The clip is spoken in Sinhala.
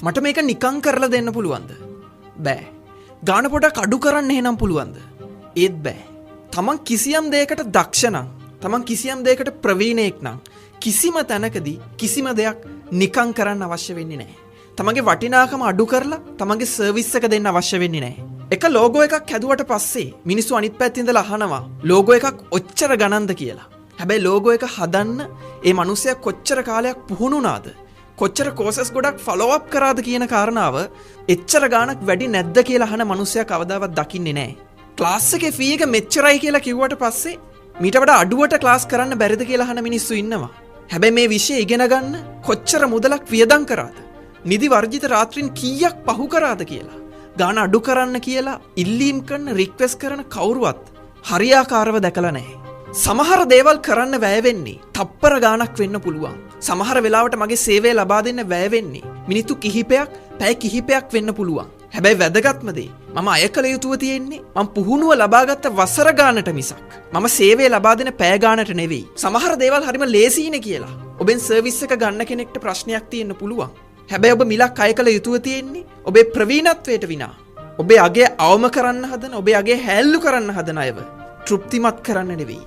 මට මේක නිකං කරලා දෙන්න පුළුවන්ද? බෑ. ගාන පොඩක් අඩු කරන්න එහෙනම් පුළුවන්ද? ඒත් බෑ. තමන් කිසියම් දෙයකට දක්ෂ නම්, තමන් කිසියම් දෙයකට ප්‍රවීණයෙක් නම් කිසිම තැනකදී කිසිම දෙයක් නිකං කරන්න අවශ්‍ය වෙන්නේ නැහැ. තමන්ගේ වටිනාකම අඩු කරලා තමන්ගේ සර්විස් එක දෙන්න අවශ්‍ය වෙන්නේ නැහැ. එක ලෝගෝ එකක් හැදුවට පස්සේ මිනිස්සු අනිත් පැත්තේ ඉඳලා අහනවා ලෝගෝ එකක් ඔච්චර ගණන්ද කියලා. හැබැයි ලෝගෝ එක හදන්න ඒ මිනිස්සයා කොච්චර කාලයක් පුහුණු වුණාද? කොච්චර කෝසස් ගොඩක් ෆලෝ අප් කරාද කියන කාරණාව එච්චර ගාණක් වැඩි නැද්ද කියලා අහන මිනිස්සයා කවදාවත් දකින්නේ නැහැ. ක්ලාස් එකේ ෆී එක මෙච්චරයි කියලා කිව්වට පස්සේ මීට වඩා අඩුවට ක්ලාස් කරන්න බැරිද කියලා අහන මිනිස්සු ඉන්නවා. හැබැයි මේ විෂය ඉගෙන ගන්න කොච්චර මුදලක් වියදම් කරාද? නිදි වර්ජිත රාත්‍රීන් කීයක් පහු කරාද කියලා. ගාන අඩු කරන්න කියලා ඉල්ලීම් කරන රික්වෙස්ට් කරන කවුරුවත් හරියාකාරව දැකලා නැහැ. සමහර දේවල් කරන්න වැය වෙන්නේ තප්පර ගාණක් වෙන්න පුළුවන්. සමහර වෙලාවට මගේ සේවය ලබා දෙන්න වැය වෙන්නේ මිනිත්තු කිහිපයක්, පැය කිහිපයක් වෙන්න පුළුවන්. හැබැයි වැදගත්ම දේ මම අය කළ යුතුව තියෙන්නේ මම පුහුණුව ලබාගත්ත වසර ගානට මිසක් මම සේවය ලබා දෙන පැය ගානට නෙවෙයි. සමහර දේවල් හරිම ලේසියිනේ කියලා ඔබෙන් සර්විස් එක ගන්න කෙනෙක්ට ප්‍රශ්නයක් තියෙන්න පුළුවන්. හැබැයි ඔබ මිලක් අය කළ යුතුව තියෙන්නේ ඔබේ ප්‍රවීණත්වයට විනා. ඔබේ අගය අවම කරන්න හදන, ඔබේ අගය හැල්ලු කරන්න හදන අයව තෘප්තිමත් කරන්න නෙවෙයි.